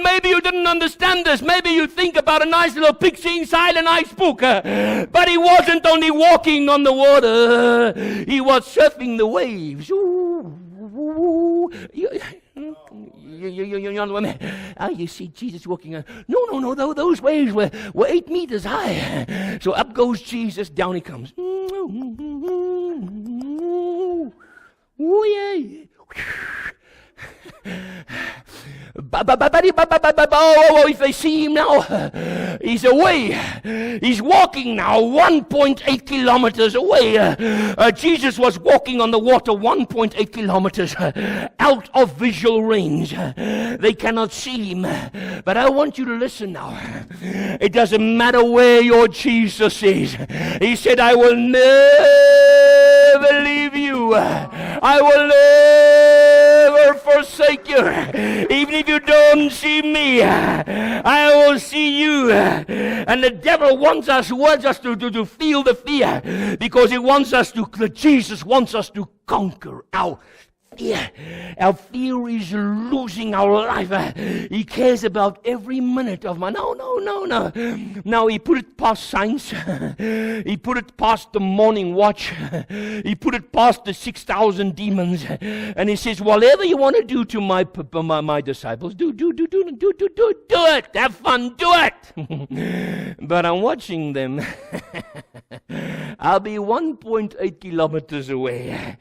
maybe you didn't understand this. Maybe you think about a nice little picture inside a nice book. But he wasn't only walking on the water. He was surfing the waves. You see Jesus walking on. No, those waves were 8 meters high. So up goes Jesus, down he comes. Oh, yeah. If they see him now, he's away. He's walking now 1.8 kilometers away. Jesus was walking on the water 1.8 kilometers out of visual range. They cannot see him. But I want you to listen now. It doesn't matter where your Jesus is. He said, I will never leave you. I will never forsake you. Even if you don't see me, I will see you. And the devil wants us to feel the fear, because Jesus wants us to conquer our fear. Our fear is losing our life. He cares about every minute of my. No. Now he put it past science. He put it past the morning watch. He put it past the 6,000 demons. And he says, whatever you want to do to my disciples, do it. Have fun, do it. But I'm watching them. I'll be 1.8 kilometers away.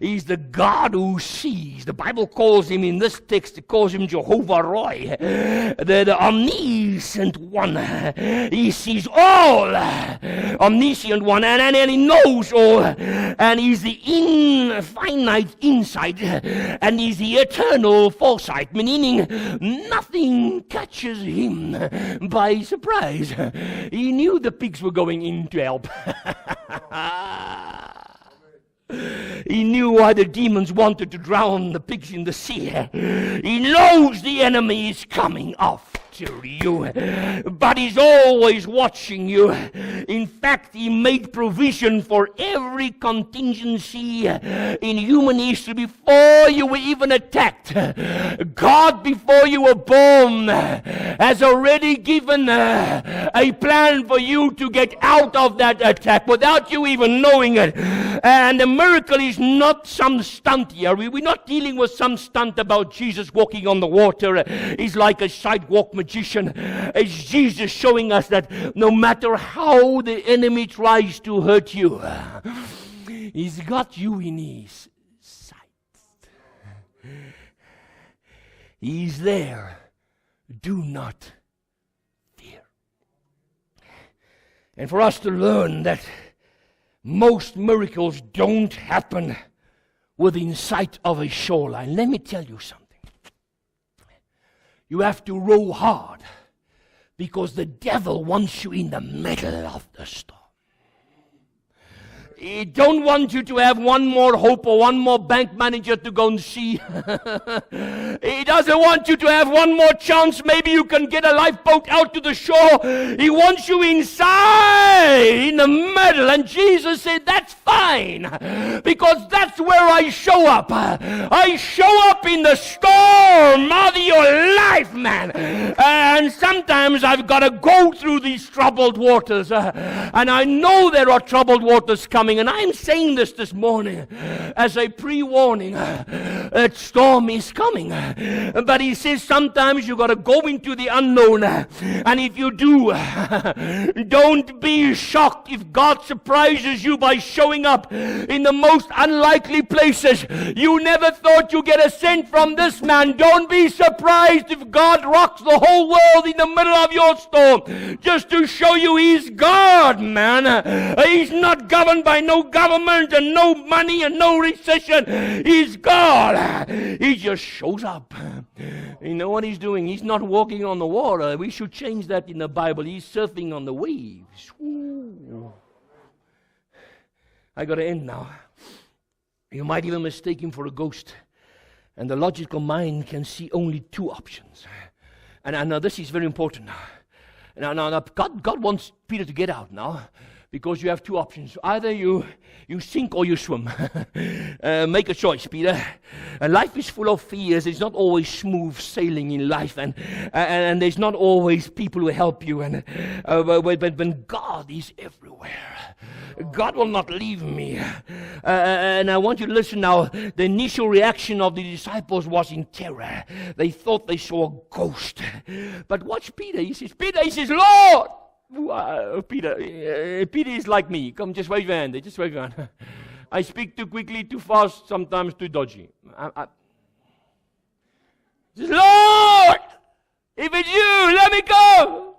He's the God who sees. The Bible calls him, in this text, it calls him Jehovah Roy, the omniscient one. He sees all, omniscient one, and he knows all. And he's the infinite insight, and he's the eternal foresight, meaning nothing catches him by surprise. He knew the pigs were going in to help. He knew why the demons wanted to drown the pigs in the sea. He knows the enemy is coming after you, but he's always watching you. In fact, he made provision for every contingency in human history before you were even attacked. God, before you were born, has already given a plan for you to get out of that attack without you even knowing it. And the miracle is not some stunt here. We're not dealing with some stunt about Jesus walking on the water. He's like a sidewalk magician. It's Jesus showing us that no matter how the enemy tries to hurt you, he's got you in his sight. He's there. Do not fear. And for us to learn that most miracles don't happen within sight of a shoreline, let me tell you something. You have to row hard because the devil wants you in the middle of the storm. He don't want you to have one more hope or one more bank manager to go and see. He doesn't want you to have one more chance. Maybe you can get a lifeboat out to the shore. He wants you inside, in the middle. And Jesus said, that's fine, because that's where I show up. I show up in the storm of your life, man. And sometimes I've got to go through these troubled waters. And I know there are troubled waters coming. And I'm saying this morning as a pre-warning. That storm is coming. But he says sometimes you got to go into the unknown. And if you do, don't be shocked if God surprises you by showing up in the most unlikely places. You never thought you'd get a cent from this man. Don't be surprised if God rocks the whole world in the middle of your storm, just to show you he's God, man. He's not governed by no government and no money and no recession. He's God. He just shows up. You know what he's doing? He's not walking on the water. We should change that in the Bible. He's surfing on the waves. Ooh. I got to end now. You might even mistake him for a ghost. And the logical mind can see only two options. And now this is very important now. Now, God wants Peter to get out now, because you have two options. Either you sink or you swim. Make a choice, Peter. Life is full of fears. It's not always smooth sailing in life, and there's not always people who help you. But when God is everywhere, God will not leave me. And I want you to listen now. The initial reaction of the disciples was in terror. They thought they saw a ghost. But watch Peter. He says, Lord! Peter is like me. Come, just wave your hand. Just wave your hand. I speak too quickly, too fast, sometimes too dodgy. Just, Lord, if it's you, let me go.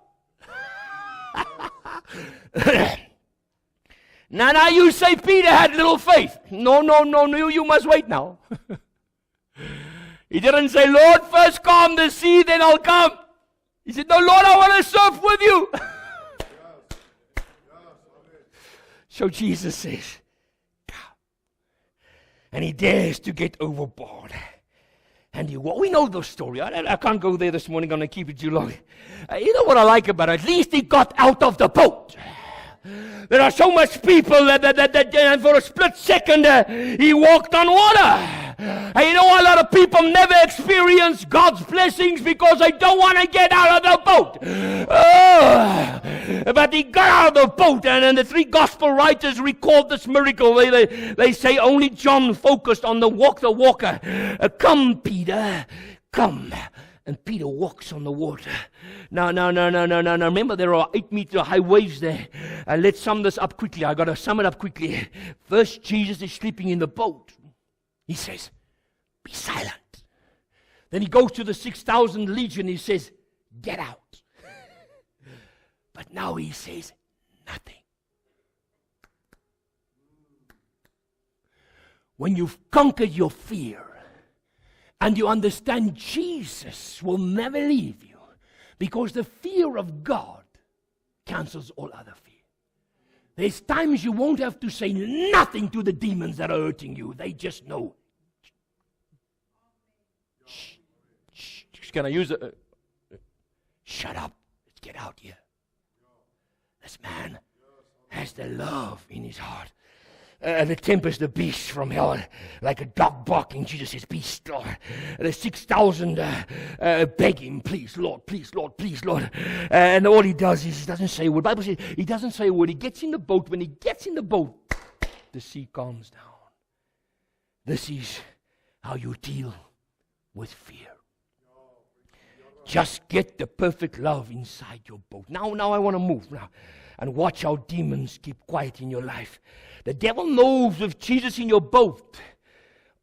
Now you say Peter had little faith. No, you must wait now. He didn't say, Lord, first calm the sea, then I'll come. He said, no, Lord, I want to surf with you. So Jesus says, come. And he dares to get overboard. And we know the story. I can't go there this morning. I'm going to keep it too long. You know what I like about it? At least he got out of the boat. There are so much people that for a split second he walked on water. And you know, a lot of people never experience God's blessings because they don't want to get out of the boat. But he got out of the boat, and then the three gospel writers record this miracle. They say only John focused on the walker. Come, Peter, come And Peter walks on the water. No. Remember, there are 8-meter high waves there. Let's sum this up quickly. I got to sum it up quickly. First, Jesus is sleeping in the boat. He says, be silent. Then he goes to the 6,000 legion. He says, get out. But now he says, nothing. When you've conquered your fear, and you understand Jesus will never leave you, because the fear of God cancels all other fear. There's times you won't have to say nothing to the demons that are hurting you. They just know. Shh. Can I use it? Shut up. Let's get out here. This man has the love in his heart. The tempest, the beast from hell, like a dog barking. Jesus says, be still. The 6,000 beg him, please, Lord. And all he does is he doesn't say a word. The Bible says he doesn't say a word. He gets in the boat. When he gets in the boat, the sea calms down. This is how you deal with fear. Just get the perfect love inside your boat. Now I want to move now and watch how demons keep quiet in your life. The devil knows with Jesus in your boat,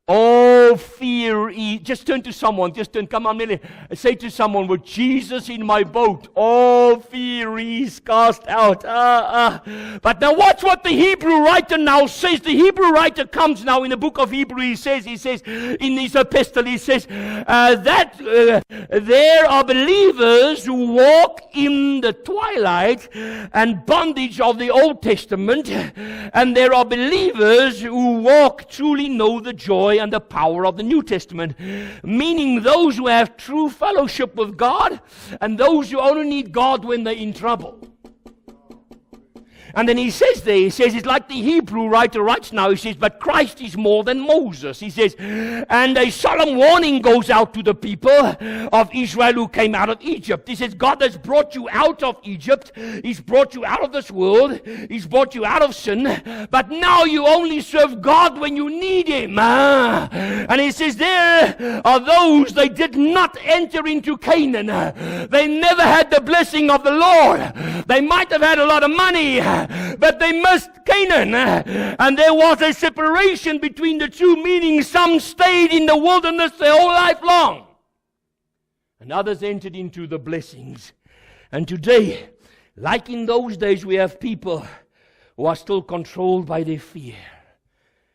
all fear is. Just turn to someone. Come on, Millie. Say to someone, with Jesus in my boat, all fear is cast out. But now watch what the Hebrew writer now says. The Hebrew writer comes now in the book of Hebrew. He says in his epistle, he says that there are believers who walk in the twilight and bondage of the Old Testament, and there are believers who walk truly know the joy and the power of the New Testament, meaning those who have true fellowship with God and those who only need God when they're in trouble. And then he says it's like the Hebrew writer writes now, he says, but Christ is more than Moses. He says, and a solemn warning goes out to the people of Israel who came out of Egypt. He says, God has brought you out of Egypt. He's brought you out of this world. He's brought you out of sin. But now you only serve God when you need Him. And he says, there are those, they did not enter into Canaan. They never had the blessing of the Lord. They might have had a lot of money, but they missed Canaan. And there was a separation between the two, meaning some stayed in the wilderness their whole life long, and others entered into the blessings. And today, like in those days, we have people who are still controlled by their fear.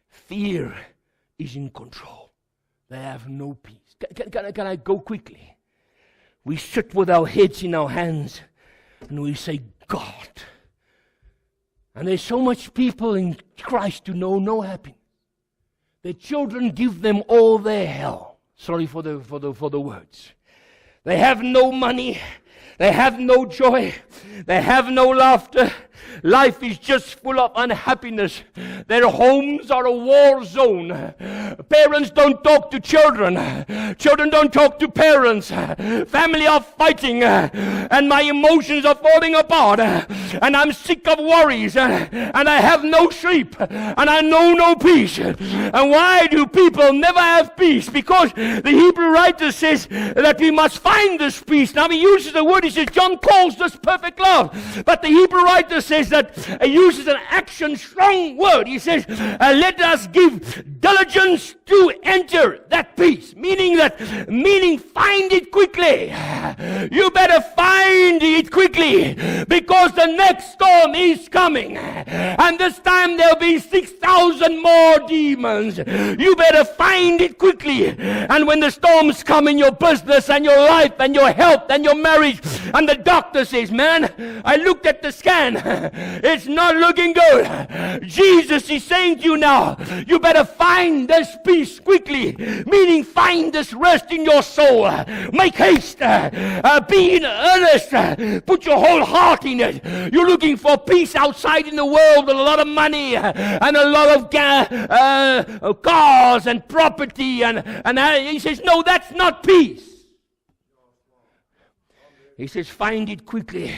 Fear is in control. They have no peace. Can I go quickly? We sit with our heads in our hands and we say, God. And there's so much people in Christ who know no happiness. Their children give them all their hell. Sorry for the words. They have no money. They have no joy. They have no laughter. Life is just full of unhappiness. Their homes are a war zone. Parents don't talk to children. Children don't talk to parents. Family are fighting. And my emotions are falling apart. And I'm sick of worries. And I have no sleep. And I know no peace. And why do people never have peace? Because the Hebrew writer says that we must find this peace. Now he uses the word, he says, John calls this perfect love. But the Hebrew writer says that he uses an action strong word. He says, let us give diligence to enter that peace. Meaning find it quickly. You better find it quickly, because the next storm is coming. And this time there'll be 6,000 more demons. You better find it quickly. And when the storms come in your business and your life and your health and your marriage, and the doctor says, man, I looked at the scan. It's not looking good. Jesus is saying to you now, you better find this peace quickly. Meaning find this rest in your soul. Make haste. Be in earnest. Put your whole heart in it. You're looking for peace outside in the world with a lot of money and a lot of cars and property. And he says, no, that's not peace. He says, find it quickly,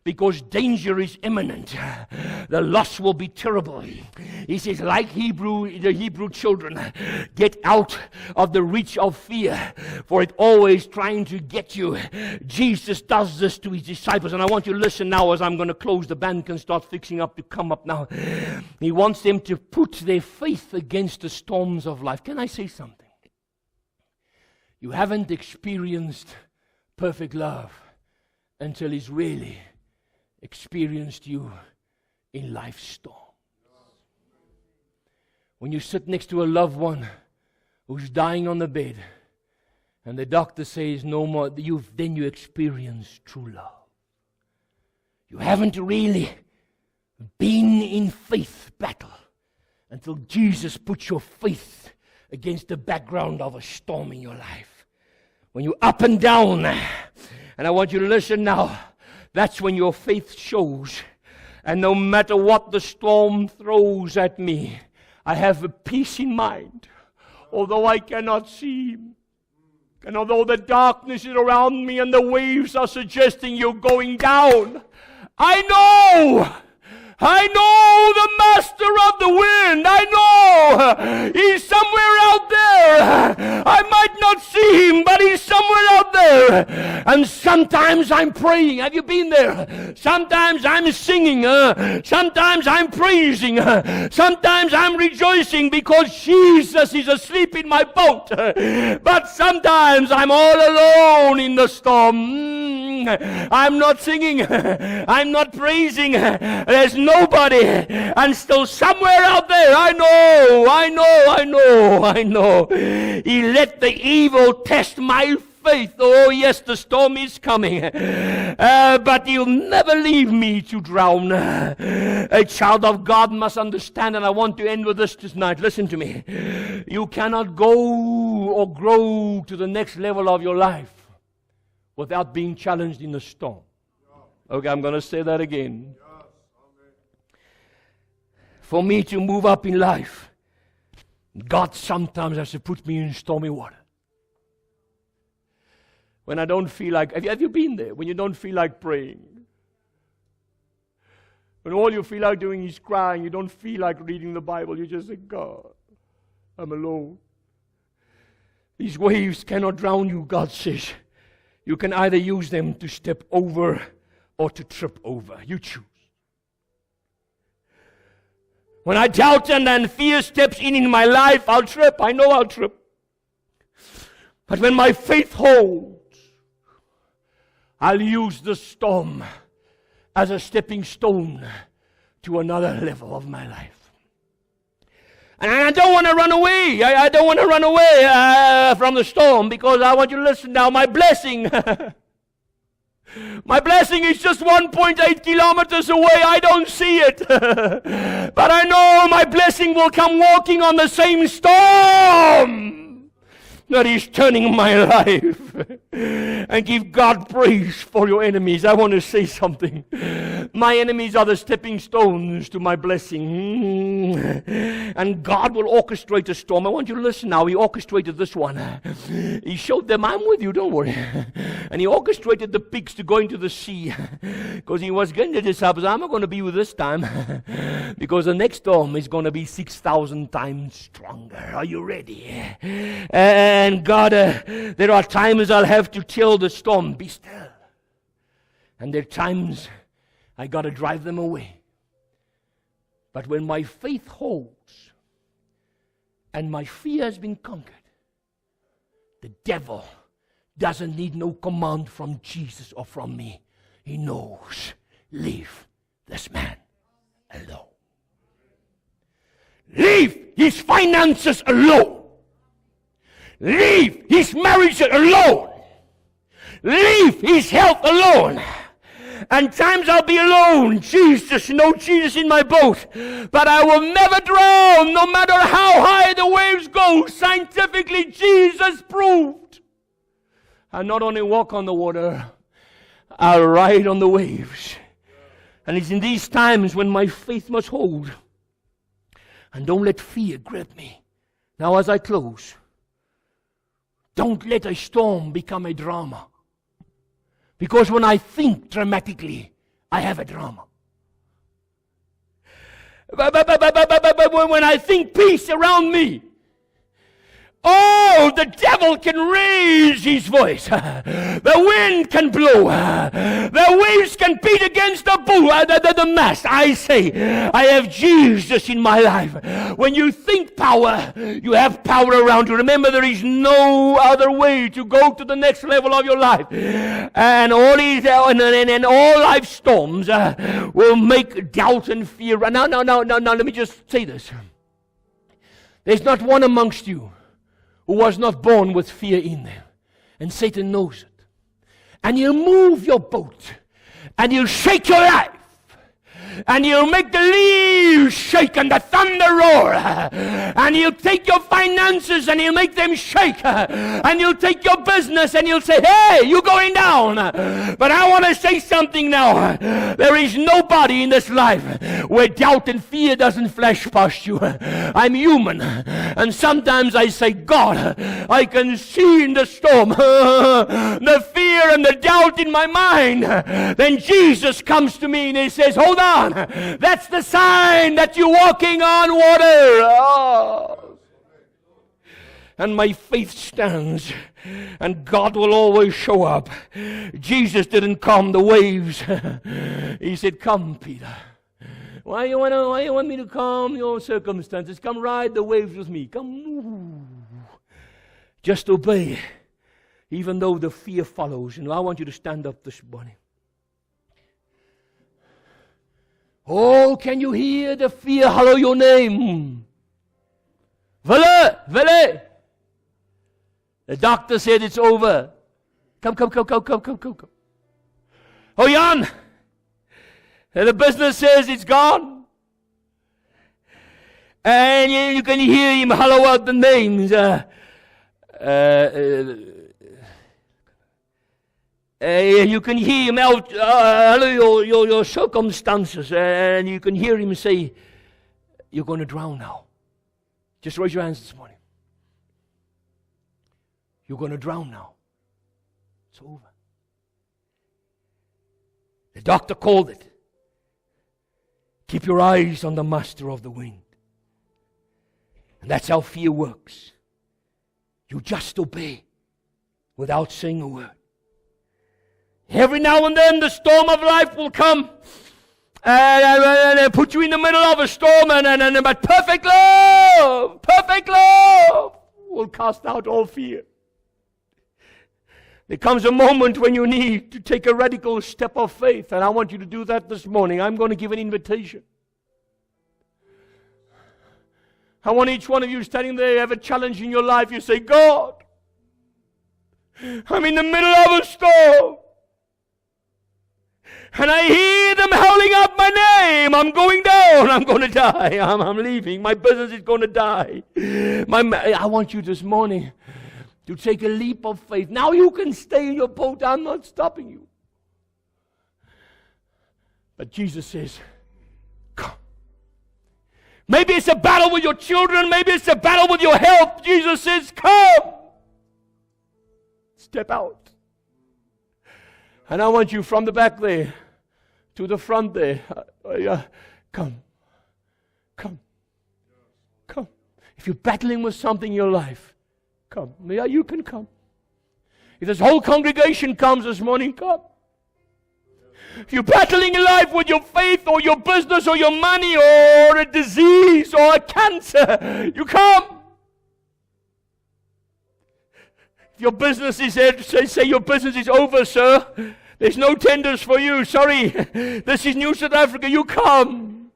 because danger is imminent. the loss will be terrible. He says, like the Hebrew children, get out of the reach of fear, for it's always trying to get you. Jesus does this to his disciples, and I want you to listen now as I'm going to close. The band can start fixing up to come up now. He wants them to put their faith against the storms of life. Can I say something? You haven't experienced perfect love until he's really experienced you in life's storm. When you sit next to a loved one who's dying on the bed, and the doctor says no more, then you experience true love. You haven't really been in faith battle until Jesus puts your faith against the background of a storm in your life. When you're up and down, and I want you to listen now, that's when your faith shows. And no matter what the storm throws at me, I have a peace in mind. Although I cannot see him, and although the darkness is around me and the waves are suggesting you're going down, I know the master of the wind. I know he's somewhere out there. I might not see him, but he's somewhere out there. And sometimes I'm praying. Have you been there? Sometimes I'm singing. Sometimes I'm praising. Sometimes I'm rejoicing because Jesus is asleep in my boat. But sometimes I'm all alone in the storm. I'm not singing. I'm not praising. There's nobody. And still somewhere out there, I know. He let the evil test my faith. Oh yes, the storm is coming. But he'll never leave me to drown. A child of God must understand, and I want to end with this tonight. Listen to me. You cannot go or grow to the next level of your life without being challenged in the storm. Okay, I'm going to say that again. For me to move up in life, God sometimes has to put me in stormy water. When I don't feel like, have you been there? When you don't feel like praying. When all you feel like doing is crying, you don't feel like reading the Bible, you just say, God, I'm alone. These waves cannot drown you, God says. You can either use them to step over or to trip over. You choose. When I doubt and then fear steps in my life, I'll trip. I know I'll trip. But when my faith holds, I'll use the storm as a stepping stone to another level of my life. And I don't want to run away. I don't want to run away from the storm, because I want you to listen now. My blessing is just 1.8 kilometers away. I don't see it. But I know my blessing will come walking on the same storm that is turning my life. And give God praise for your enemies. I want to say something. My enemies are the stepping stones to my blessing. And God will orchestrate a storm. I want you to listen now. He orchestrated this one. He showed them, I'm with you, don't worry. And he orchestrated the pigs to go into the sea. Because he was going to the disciples, I'm not going to be with this time. Because the next storm is going to be 6,000 times stronger. Are you ready? And God, there are times I'll have to tell the storm, be still. And there are times I got to drive them away. But when my faith holds and my fear has been conquered, the devil doesn't need no command from Jesus or from me. He knows, leave this man alone. Leave his finances alone. Leave his marriage alone. Leave his health alone. And times I'll be alone. Jesus, no Jesus in my boat. But I will never drown, no matter how high the waves go. Scientifically, Jesus proved. I not only walk on the water, I'll ride on the waves. And it's in these times when my faith must hold. And don't let fear grab me. Now as I close, don't let a storm become a drama. Because when I think dramatically, I have a drama. But when I think peace around me, oh, the devil can raise his voice. The wind can blow. The waves can beat against the mast. I say, I have Jesus in my life. When you think power, you have power around you. Remember, there is no other way to go to the next level of your life. And all life storms will make doubt and fear. Now, let me just say this. There's not one amongst you who was not born with fear in them. And Satan knows it. And he'll move your boat. And he'll shake your life. And he'll make the leaves shake and the thunder roar. And he'll take your finances and he'll make them shake. And he'll take your business and he'll say, hey, you're going down. But I want to say something now. There is nobody in this life where doubt and fear doesn't flash past you. I'm human. And sometimes I say, God, I can see in the storm the fear and the doubt in my mind. Then Jesus comes to me and he says, hold on. That's the sign that you're walking on water. Oh. And my faith stands, and God will always show up. Jesus didn't calm the waves. He said, come, Peter. Why you want me to calm your circumstances? Come ride the waves with me. Come. Just obey, even though the fear follows. And I want you to stand up this morning. Oh, can you hear the fear hallow your name? Vele, vele. The doctor said it's over. Come. Oh, Jan. And the business says it's gone. And you can hear him hollow out the names. You can hear him out, your circumstances, and you can hear him say, you're going to drown now. Just raise your hands this morning. You're going to drown now. It's over. The doctor called it. Keep your eyes on the master of the wind. And that's how fear works. You just obey without saying a word. Every now and then the storm of life will come and put you in the middle of a storm, but perfect love will cast out all fear. There comes a moment when you need to take a radical step of faith, and I want you to do that this morning. I'm going to give an invitation. I want each one of you standing there, you have a challenge in your life. You say, God, I'm in the middle of a storm. And I hear them howling out my name. I'm going down. I'm going to die. I'm leaving. My business is going to die. I want you this morning to take a leap of faith. Now you can stay in your boat. I'm not stopping you. But Jesus says, come. Maybe it's a battle with your children. Maybe it's a battle with your health. Jesus says, come. Step out. And I want you from the back there to the front there. Come. If you're battling with something in your life, come. Yeah, you can come. If this whole congregation comes this morning, come. If you're battling in life with your faith or your business or your money or a disease or a cancer, you come. Your business is there, say your business is over, sir. There's no tenders for you. Sorry. This is New South Africa. You come.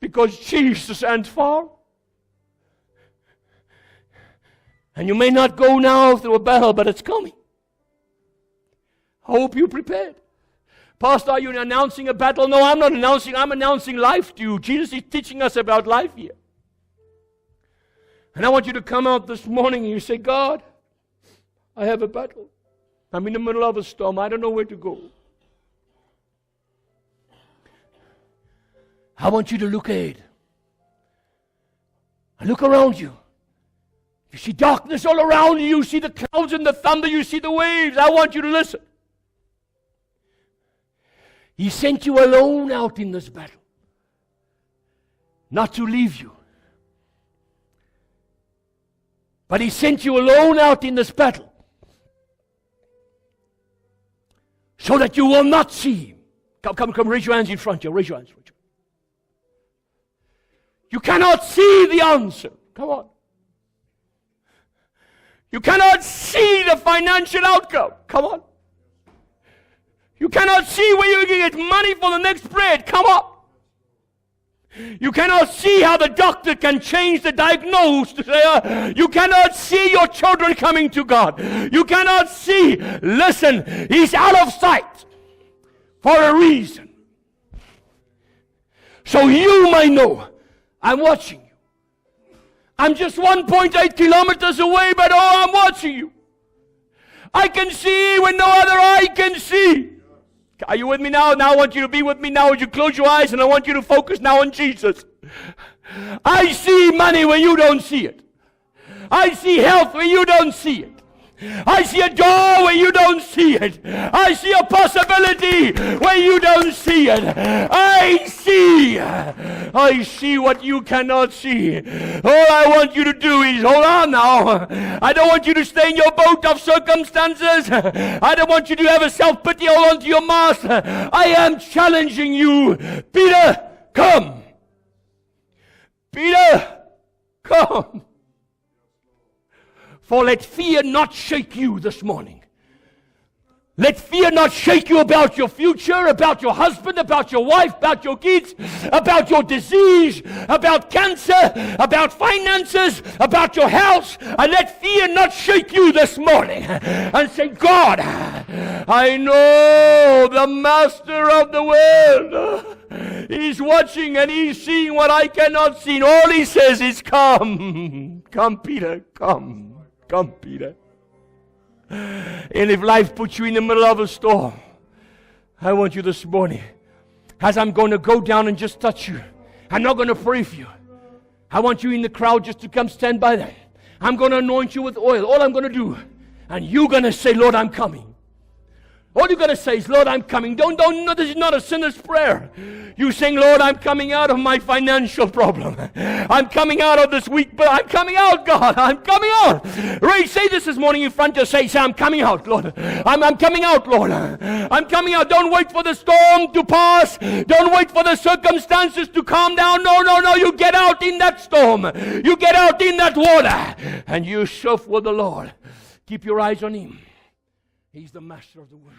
Because Jesus ain't far. And you may not go now through a battle, but it's coming. I hope you're prepared. Pastor, are you announcing a battle? No, I'm not announcing. I'm announcing life to you. Jesus is teaching us about life here. And I want you to come out this morning and you say, God, I have a battle. I'm in the middle of a storm. I don't know where to go. I want you to look ahead. And look around you. You see darkness all around you. You see the clouds and the thunder. You see the waves. I want you to listen. He sent you alone out in this battle. Not to leave you. But He sent you alone out in this battle. So that you will not see Him. Come, raise your hands in front here. Raise your hands. You cannot see the answer. Come on. You cannot see the financial outcome. Come on. You cannot see where you can get money for the next bread. Come on. You cannot see how the doctor can change the diagnosis. You cannot see your children coming to God. You cannot see. Listen, He's out of sight for a reason. So you may know, I'm watching you. I'm just 1.8 kilometers away, but I'm watching you. I can see when no other eye can see. Are you with me now? Now I want you to be with me now as you close your eyes, and I want you to focus now on Jesus. I see money where you don't see it. I see health where you don't see it. I see a door where you don't see it. I see a possibility where you don't see it. I see what you cannot see. All I want you to do is, hold on now. I don't want you to stay in your boat of circumstances. I don't want you to have a self-pity hold on to your mast. I am challenging you. Peter, come. Peter, come. For let fear not shake you this morning. Let fear not shake you about your future, about your husband, about your wife, about your kids, about your disease, about cancer, about finances, about your health. And let fear not shake you this morning. And say, God, I know the master of the world. He's watching and He's seeing what I cannot see. And all He says is, come. Come, Peter, come. Come, Peter. And if life puts you in the middle of a storm, I want you this morning, as I'm going to go down and just touch you, I'm not going to pray for you. I want you in the crowd just to come stand by them. I'm going to anoint you with oil. All I'm going to do, and you're going to say, Lord, I'm coming. All you're going to say is, Lord, I'm coming. Don't, this is not a sinner's prayer. You saying, Lord, I'm coming out of my financial problem. I'm coming out of this week, but I'm coming out, God. I'm coming out. Ray, say this morning in front of you. Say, I'm coming out, Lord. I'm coming out, Lord. I'm coming out. Don't wait for the storm to pass. Don't wait for the circumstances to calm down. No. You get out in that storm. You get out in that water. And you surf with the Lord. Keep your eyes on Him. He's the master of the wind.